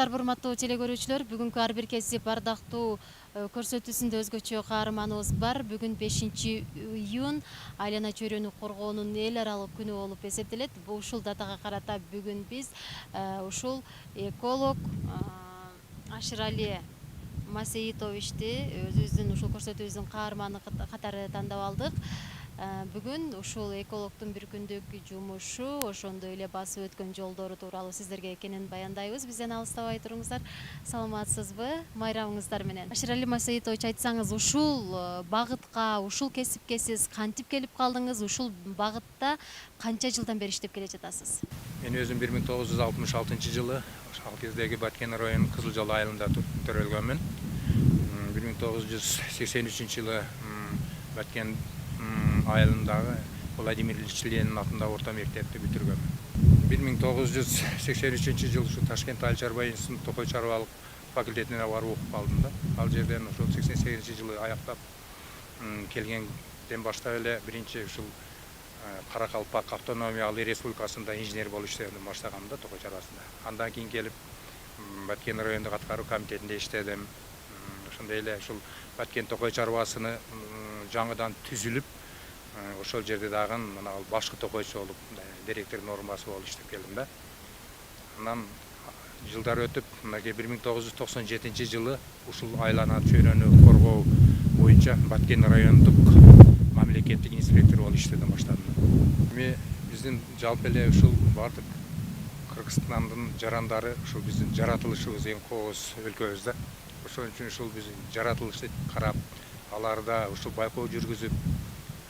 Саламатсыздар урматтуу теле көрүүчүлөр. Бүгүнкү ар бир кесип ардактуу көрсөтүүсүндө өзгөчө каарманыбыз бар. Бүгүн 5-июнь айлана чөйрөнү коргоонун эл аралык күнү болуп эсептелет. Ушул датага карата бүгүн биз ушул эколог Ашырали Масеитовичти өзүбүздүн ушул көрсөтүүбүздүн каарманы катары тандап алдык. Бүгүн ушул экологдун бир күндүк жумушу, ошондой эле басып өткөн жолдору тууралуу сиздерге экенин баяндайбыз. Бизден алыстабай туруңуздар. Саламатсызбы? Майрамыңыздар менен. Ашырали Масеитович, айтсаңыз, ушул багытка, ушул кесипке сиз кантип келип калдыңыз? Ушул багытта канча жылдан бери иштеп келе жатасыз? Мен өзүм 1966-жылы ал кездеги Баткен районунун Кызыл Жол айылында төрөлгөнмүн. 1983-жылы Баткен айылындагы Владимир Ильич Ленин атындагы орто мектепти бүтүргөнмүн. 1983-жылы ушу Ташкент Айыл чарба институтунун токой чарбалык факультетине барып окуп калдым да. Ал жерден ошол 88-жылы аяктап келгенден баштап эле биринчи ушул Каракалпак автономиялык республикасында инженер болуп иштедим баштагам да, токой чарбасында. Андан кийин келип Баткен райондук аткаруу комитетинде иштедим. Ошондой эле ушул Баткен токой чарбасыны жаңыдан түзүлүп, ошол жерде дагы мына башкы токойчу болуп, директордун орун басуу болуп иштеп келдим да. Андан жылдар өтүп, мынакей 1997-жылы ушул айлана чөйрөнү коргоо боюнча Баткен райондук мамлекеттик инспектор болуп иштедим баштадым. Эми биздин жалпы эле ушул бардык Кыргызстандын жарандары ушул биздин жаратылышыбыз эң кооз өлкөбүз да. Ошон үчүн ушул биздин жаратылышты карап, аларда ушул байкоо жүргүзүп,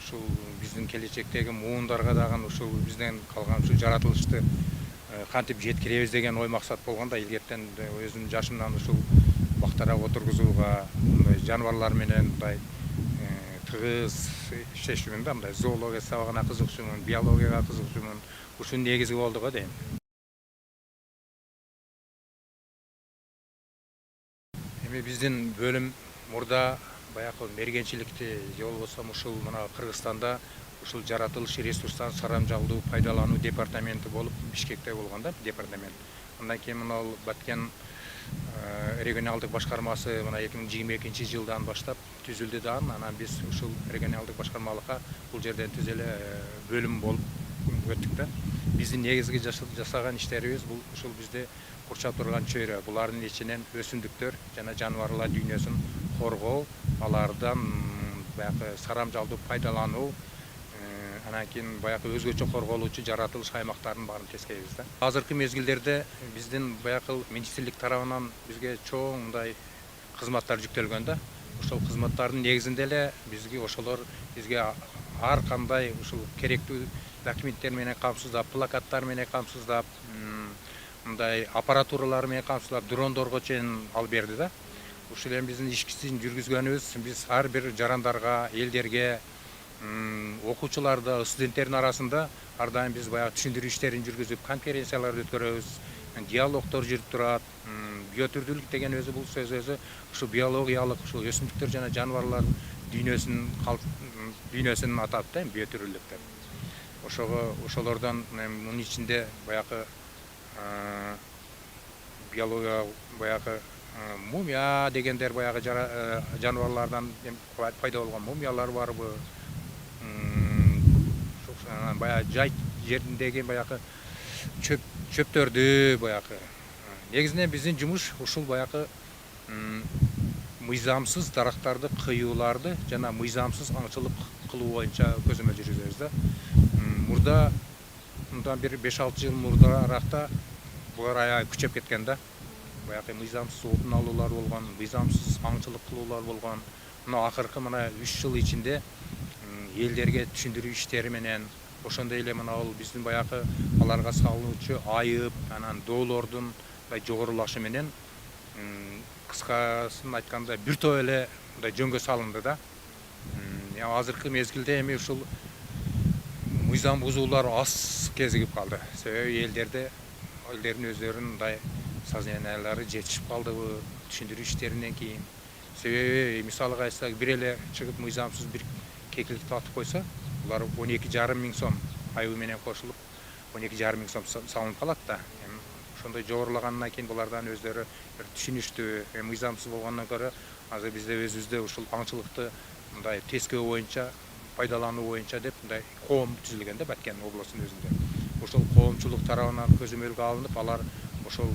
ушул биздин келечектеги муундарга дагы ушул бизден калган ушул жаратылышты кантип жеткиребиз деген ой максат болгондо, илгертен өзүмдүн жашымдан ушул бактарак отургузууга, мындай жаныбарлар менен мындай тыгыз иштешимин да, мындай зоология сабагына кызыкчумун, биологияга кызыкчумун. Ушул негизи болду го дейм. Эми биздин бөлүм мурда баягы мергенчиликти же болбосо ушул мына Кыргызстанда ушул жаратылыш ресурстарын сарамжалдуу пайдалануу департаменти болуп Бишкекте болгон да, департамент. Андан кийин мына Баткен регионалдык башкармасы мына 2022-жылдан баштап түзүлдү да. Анан биз ушул регионалдык башкармалыкка бул жерден түз эле бөлүм болуп өттүк да. Биздин негизги жасаган иштерибиз бул ушул бизди курчап турган чөйрө, булардын ичинен өсүмдүктөр жана жаныбарлар дүйнөсүн коргоо, алардан баягы сарамжалдуу пайдалануу, анан кийин баягы өзгөчө корголуучу жаратылыш аймактарын баарын тескейбиз да. Азыркы мезгилдерде биздин баягы министрлик тарабынан бизге чоң мындай кызматтар жүктөлгөн да. Ошол кызматтардын негизинде эле бизге ар кандай ушул керектүү документтер менен камсыздап, плакаттар менен камсыздап, мындай аппаратуралар менен камсыздап, дрондорго чейин алып берди да. Ушул эми биздин ишкисин жүргүзгөнүбүз, биз ар бир жарандарга, элдерге, окуучуларда, студенттердин арасында ар дайым биз баягы түшүндүрүү иштерин жүргүзүп, конференцияларды өткөрөбүз, диалогдор жүрүп турат. Биотүрдүүлүк деген өзү бул сөз өзү ушу биологиялык, ушу өсүмдүктөр жана жаныбарлар дүйнөсүн атап да, биотүрдүүлүк деп. Ошолордон мунун ичинде баягы биология баягы мумия дегендер, баягы жаныбарлардан пайда болгон мумиялар барбы, баягы жай жериндеги баягы чөптөрдү баягы. Негизинен биздин жумуш ушул баягы мыйзамсыз дарактарды кыюуларды жана мыйзамсыз аңчылык кылуу боюнча көзөмөл жүргүзөбүз да. Мындан бир 5-6 жыл мурдаракта булар аябай күчөп кеткен да. Баягы мыйзамсыз отун алуулар болгон, мыйзамсыз аңчылык кылуулар болгон. Мына акыркы 3 жыл ичинде элдерге түшүндүрүү иштери менен, ошондой эле мына биздин баягы аларга салынуучу айып, анан доолордун жогорулашы менен, кыскасын айтканда бир топ эле жөнгө салынды да. Азыркы мезгилде эми ушул мыйзам бузуулар аз кезигип калды. Себеби элдердин өздөрүнүн мындай сознаниялары жетишип калдыбы, түшүндүрүү иштеринен кийин. Себеби мисалга айтсак, бир эле чыгып мыйзамсыз бир кекиликти атып койсо, булар 12,5 миң сом айыбы менен кошулуп 12,5 миң сом салынып калат да. ошондой жогорулагандан кийин булардан өздөрү бир түшүнүштүү, мыйзамсыз болгондон көрө азыр бизде өзүбүздө ушул аңчылыкты мындай тескөө боюнча пайдалануу боюнча деп мындай коом түзүлгөн да Баткен облусунун өзүндө. Ошол коомчулук тарабынан көзөмөлгө алынып, алар ошол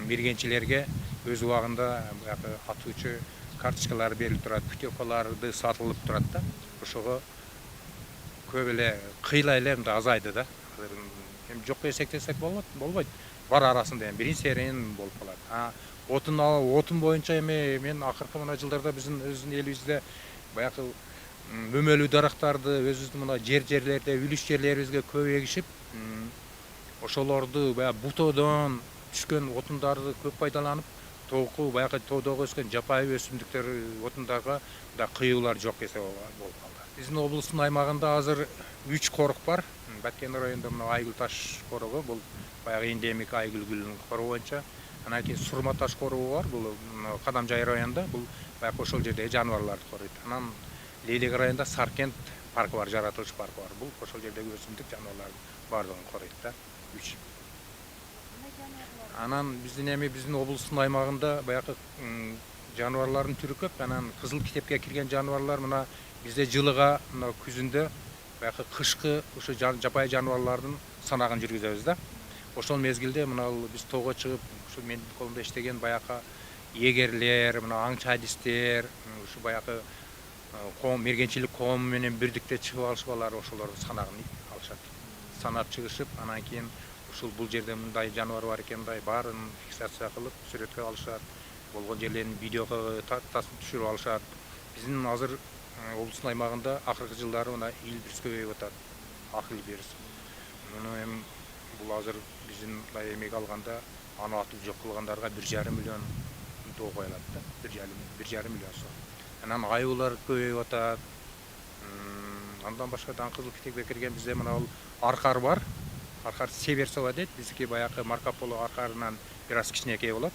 мергенчилерге өз убагында баягы атуучу карточкалар берилип турат, путевкаларды сатылып турат да. Ошого көп эле кыйла эле мындай азайды да. Эми жокко эсептесек болбойт. Бар арасында эми бирин серин болуп калат. Отун боюнча эми мен акыркы мына жылдарда биздин өзүбүздүн элибизде баягы мөмөлүү дарактарды өзүбүздүн мына жерлерде үлүш жерлерибизге көп эгишип, ошолорду баягы бутоодон түшкөн отундарды көп пайдаланып, баягы тоодогу өскөн жапайы өсүмдүктөр отундарга да кыюулар жок эсе болуп калды. Биздин облустун аймагында азыр 3 корок бар. Баткен районунда мына Айгүл таш корогу, бул баягы эндемик айгүл гүлүнүн кору боюнча. Анан кийин Сурма таш корогу бар, бул Кадамжай районунда, бул баягы ошол жердеги жаныбарларды коруйт. Анан Лейлек районунда Саркент паркы бар, жаратылыш паркы бар. Бул ошол жердеги өсүмдүк жаныбарлардын бардыгын коруйт да. 3. Анан биздин облустун аймагында баягы жаныбарлардын түрү көп. Анан кызыл китепке кирген жаныбарлар мына бизде жылыга мына күзүндө баягы кышкы ушу жапайы жаныбарлардын санагын жүргүзөбүз да. Ошол мезгилде мына биз тоого чыгып, ушу менин колумда иштеген баягы эгерлер, мына аңчы адистер, ушу баягы коом мергенчилик коому менен бирдикте чыгып алышып, алар ошолордун санагын алышат. Санап чыгышып, анан кийин ушул бул жерде мындай жаныбар бар экен, мындай баарын фиксация кылып, сүрөткө алышат. Болгон жерлерин видеого түшүрүп алышат. Биздин азыр облустун аймагында акыркы жылдары мына ил вирус көбөйүп атат. Акыл вирус. Муну эми бул азыр биздин мындай эмеге алганда аны атып жок кылгандарга 1,5 миллион доо коюлат да. 1,5 миллион сом. Анан аюулар көбөйүп атат. Андан башка кызыл китепке кирген бизде мына аркар бар. Аркар Северсова дейт. Биздики баягы Марко Поло аркарынан бир аз кичинекей болот.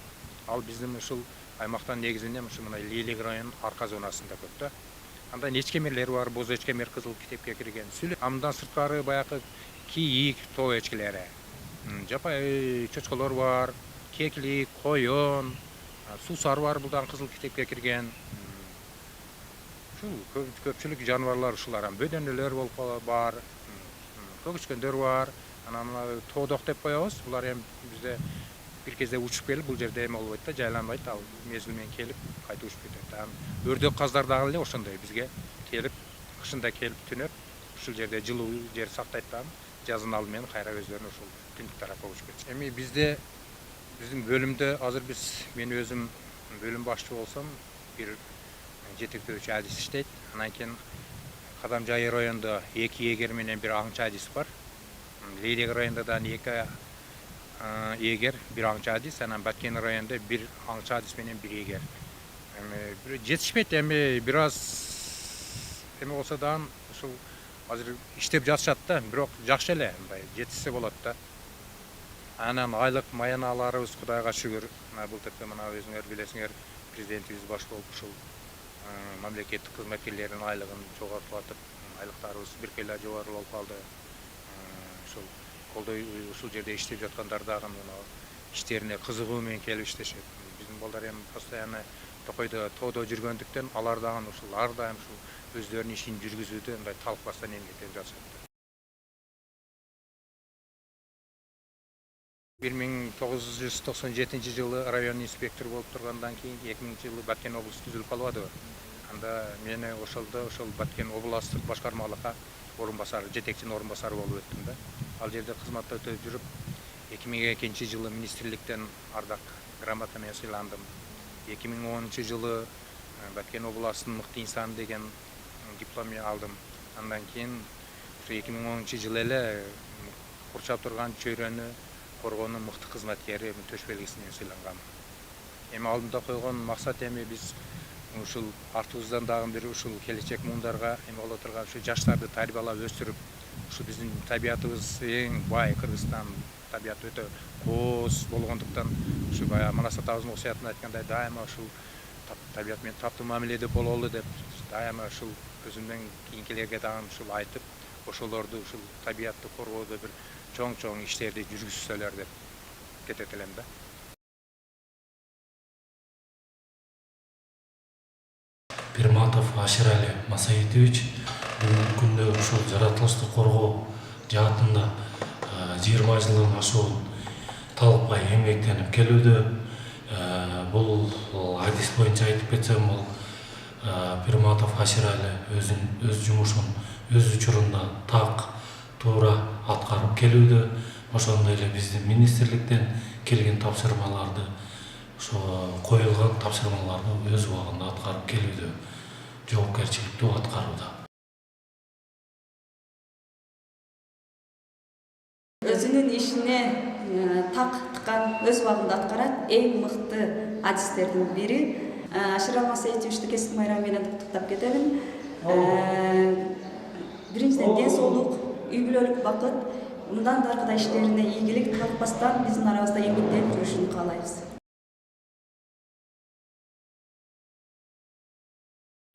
Ал биздин ушул аймактан негизинен ушу мына Лейлек районунун арка зонасында көп да. Андан эчкемерлер бар, боз эчкемер кызыл китепке кирген. Андан сырткары баягы кийик, тоо эчкелери. Жапайы чочколор бар, кеклик, коён, суусар бар, булдан кызыл китепке кирген. Ушул көпчүлүк жаныбарлар ушулар. Бөдөнөлөр болуп бар, көгүчкөндөр бар. Анан тоодок деп коебуз. Булар эми бизде бир кезде учуп келип, бул жерде эме болбойт да, жайланбайт. Ал мезгил менен келип, кайта учуп кетет. Өрдөк каздар дагы эле ошондой бизге келип, кышында келип түнөп, ушул жерде жылуу жер сактайт да, жазын ал менен кайра өздөрүнүн ушул түндүк тарапка учуп кетет. Эми биздин бөлүмдө азыр мен өзүм бөлүм башчы болсом, бир жетектөөчү адис иштейт. Анан кийин Кадамжай районунда 2 эгер менен бир аңчы адис бар. Лейлек районунда да 2 эгер, бир аңчы адис. Анан Баткен районунда бир аңчы адис менен бир эгер. Эми жетишпейт, эми бир аз эме болсо да ушул азыр иштеп жатышат да, бирок жакшы эле, мындай жетишсе болот да. Анан айлык маяналарыбыз Кудайга шүгүр. Бул тепте мына өзүңөр билесиңер, президентибиз баш болуп ушул мамлекеттик кызматкерлердин айлыгын жогортулатып, айлыктарыбыз биркеле жогору болуп калды. Ушул колдой ушул жерде иштеп жаткандар дагы мына иштерине кызыгуу менен келип иштешет. Биздин балдар эми постоянно токойдо, тоодо жүргөндүктөн алар дагы ушул ар дайым ушул өздөрүнүн ишин жүргүзүүдө мындай талкыбастан эмгектенип жатышат. 1997 жылы район инспектор болуп тургандан кийин 2000 жылы Баткен облусу түзүлүп калып атабы. Анда мени ошол Баткен областык башкармалыкка жетекчинин орун басары болуп өттүм да. Ал жерде кызмат өтөп жүрүп 2002 жылы министрликтен ардак грамота менен сыйландым. 2010 жылы Баткен областынын мыкты инсаны деген диплом алдым. Андан кийин 2010 жылы эле курчап турган чөйрөнү коргоонун мыкты кызматкери төш белгисине сыйлангам. Эми алдымда койгон максат биз ушул артыбыздан дагы бир ушул келечек муундарга эме боло турган ушу жаштарды тарбиялап өстүрүп, ушу биздин табиятыбыз эң бай, Кыргызстан табияты өтө кооз болгондуктан, ушу баягы Манас атабыздын окуятында айткандай, дайыма ушул табият менен таптуу мамиледе бололу деп, дайыма ушул өзүмдөн кийинкилерге дагы ушул айтып, ошолорду ушул табиятты коргоодо бир чоң-чоң иштерди жүргүзсөлөр деп кетет элем да. Пирматов Аширали Масаитович бүгүнкү күндө ушул жаратылышты коргоо жаатында 20 жылдан ашуун талыкпай эмгектенип келүүдө. Бул адис боюнча айтып кетсем, бул Пирматов Аширали өз жумушун өз учурунда так туура аткарып келүүдө. Ошондой эле биздин министрликтен келген тапшырмаларды, ошо коюлган тапшырмаларды өз убагында аткарып келүүдө, жоопкерчиликтүү аткарууда. Өзүнүн ишине так ткан, өз убагында аткарат эң мыкты адистердин бири. Аширали Масаитовичти кесип майрамы менен куттуктап кетебин. Биринчиден ден соолук, үй бүлөлүк бакыт, мындан да аркы иштерине ийгилик талкпастан биздин арабызда эмгектенип жүрүшүн каалайбыз.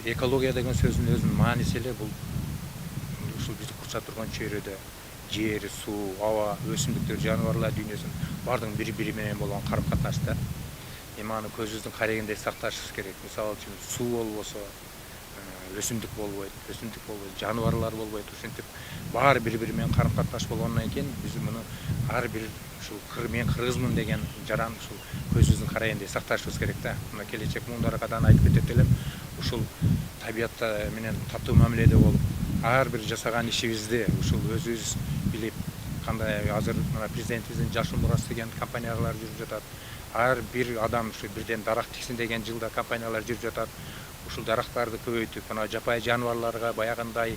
Экология деген сөзүнүн өзүнүн мааниси эле бул ушул бизди курчап турган чөйрөдө жер, суу, аба, өсүмдүктөр, жаныбарлар дүйнөсүнүн баардыгынын бири-бири менен болгон карым-катнашта. Эми аны көзүбүздүн карегиндей сакташыбыз керек. Мисалы үчүн суу болбосо өсүмдүк болбойт, жаныбарлар болбойт. Ушинтип баары бири-бири менен карым-катнаш болгондон кийин биз муну ар бир ушул мен кыргызмын деген жаран ушул көзүбүздүн карегиндей сакташыбыз керек да. Мына келечек муундарга да айтып кетет элем. Ушул табиятта менен татуу мамиледе болуп, ар бир жасаган ишибизди ушул өзүбүз билип, кандай азыр мына президентибиздин жашыл мурас деген компаниялар жүрүп жатат. Ар бир адам ушу бирден дарак тиксин деген жылда компаниялар жүрүп жатат. Ушул дарактарды көбөйтүп, мына жапайы жаныбарларга баягындай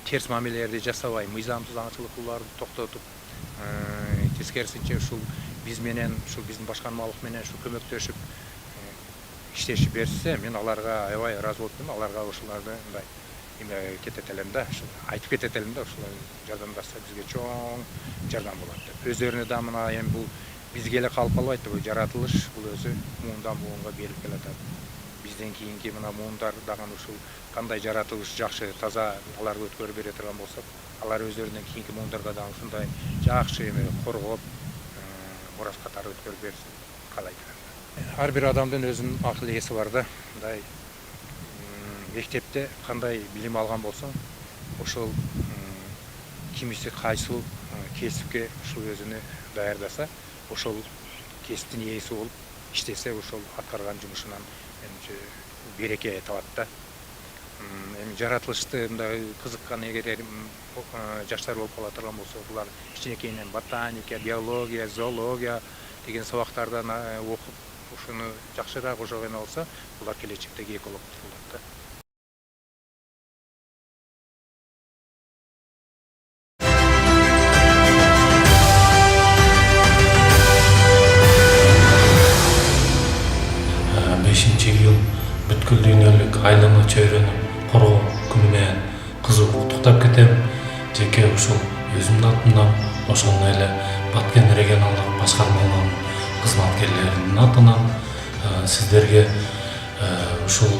терс мамилелерди жасабай, мыйзамсыз аңчылыктууларды токтотуп, тескерисинче ушул биз менен, ушул биздин башкармалык менен ушу көмөктөшүп иштешип берсе, мен аларга аябай ыраазы болуп турмун. Аларга ушуларды мындай кетет элем да, айтып кетет элем да, ушулай жардамдашса бизге чоң жардам болот деп. Өздөрүнө да мына эми бул бизге эле калып калбайт, бул жаратылыш, бул өзү муундан муунга берип келатат. Бизден кийинки мына муундар дагы ушул кандай жаратылыш жакшы, таза аларды өткөрүп бере турган болсок, алар өздөрүнөн кийинки муундарга дагы ушундай жакшы коргоп, мурас катары өткөрүп берсин каалайт элем. Ар бир адамдын өзүнүн акыл ээси бар да. Мындай мектепте кандай билим алган болсоң, ошол кимиси кайсыл кесипке ушул өзүнү даярдаса, ошол кесиптин ээси болуп иштесе, ошол аткарган жумушунан менимче береке табат да. Эми жаратылышты мындай кызыккан эгер жаштар болуп кала турган болсо, булар кичинекейинен ботаника, биология, зоология деген сабактардан окуп, ушуну жакшыраак ожогон алса, булар келечектеги эколог болот да. Iyul бүткүл дүйнөлүк айлана чөйрөнү коргоо күнү менен кызуу куттуктап кетем. Жеке ушул өзүмдүн атымдан, ошондой эле Баткен регионалдык башкармалыгынын кызматкерлеринин атынан сиздерге ушул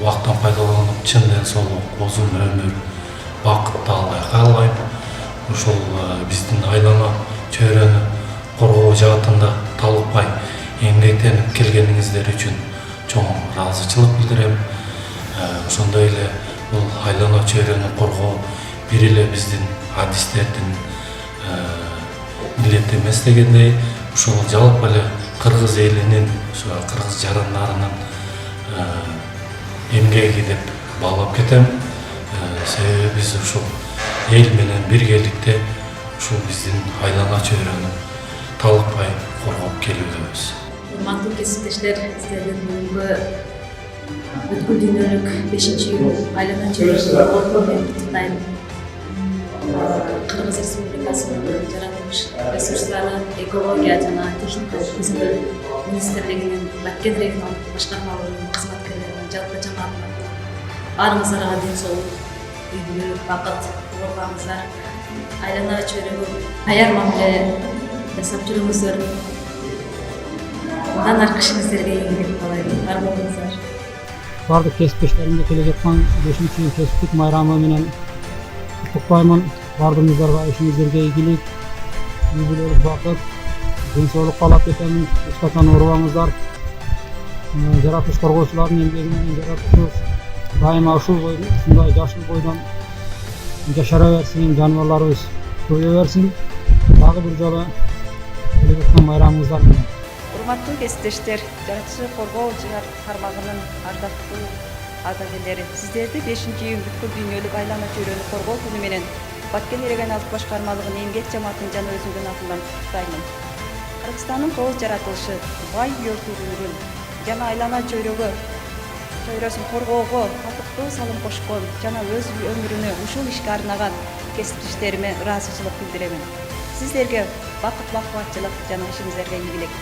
убакыттан пайдаланып чын ден соолук, узун өмүр, бакыт таалай каалайм. Ушул биздин айлана чөйрөнү коргоо жаатында талыкпай эмгектенип келгениңиздер үчүн чоң ыраазычылык билдирем. Ошондой эле бул айлана чөйрөнү коргоо бир эле биздин адистердин милдети эмес дегендей, ушул жалпы эле кыргыз элинин, кыргыз жарандарынын эмгеги деп баалап кетем. Себеби биз ушул эл менен биргеликте ушул биздин айлана чөйрөнү талыкпай коргоп келүүбүз. Урматтуу кесиптештер, сиздердин бүгүнкү бүткүл дүйнөлүк 5-июль айлана чөйрөнү коргоо менен куттуктайм. Кыргыз Республикасынын жаратылыш ресурстары, экология жана техникалык көзөмөл министрлигинин Баткен регионалдык башкармалыгынын кызматкерлеринин жалпы жамаатынан баарыңыздарга ден соолук, үй бүлөлүк бакыт коорлаңыздар. Айлана чөйрөгө аяр мамиле жасап жүрүңүздөр. Мындан аркы ишиңиздерге ийгилик каалайм. Бар болуңуздар. Бардык кесиптештеримге келе жаткан 5-июль кесиптик майрамы менен куттуктаймын. Бардыгыңыздарга ишиңиздерге ийгилик, үй бүлөлүк бакыт, ден соолук каалап кетемин. Эч качан оорубаңыздар. Жаратылыш коргоочулардын эмгеги менен жаратылыш дайыма ушундай жашыл бойдон жашара берсин, жаныбарларыбыз көбөйө берсин. Дагы бир жолу келе жаткан майрамыңыздар менен. Урматтуу кесиптештер, жаратылышты коргоо тармагынын ардактуу адагерлери, сиздерди 5-июнь бүткүл дүйнөлүк айлана чөйрөнү коргоо күнү менен Баткен Эреген Алык башкармалыгынын эмгек жамаатынын жана өзүмдүн атымдан куттуктаймын. Кыргызстандын кооз жаратылышы бай биотүрлүүлүгүн жана айлана чөйрөсүн коргоого татыктуу салым кошкон жана өз өмүрүнү ушул ишке арнаган кесиптештериме ыраазычылык билдиремин. Сиздерге бакыт, бакубатчылык жана ишиңиздерге ийгилик.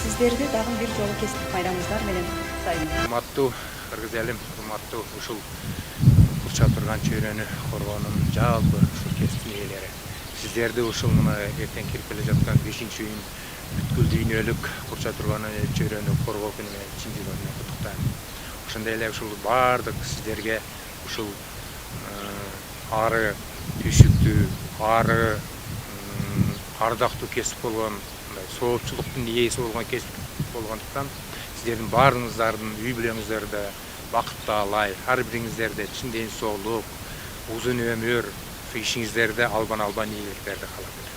Сиздерди дагы бир жолу кесиптик майрамыңыздар менен куттуктайм. Урматтуу кыргыз элим, урматтуу ушул курча турган чөйрөнү коргоонун жалпы ушул кесиптин ээлери. Сиздерди ушул мына эртең кирип келе жаткан 5-июнь бүткүл дүйнөлүк курча турган чөйрөнү коргоо күнү менен чын жүрөгүмдөн куттуктайм. Ошондой эле ушул баардык сиздерге ушул ары түйшүктүү, ары ардактуу кесип болгон, мындай соопчулуктун ээси болгон кесип болгондуктан сиздердин баарыңыздардын үй бүлөңүздөрдө бакыттаалай, ар бириңиздерде чын ден соолук, узун өмүр, ишиңиздерде албан ийгиликтерди каалап келем.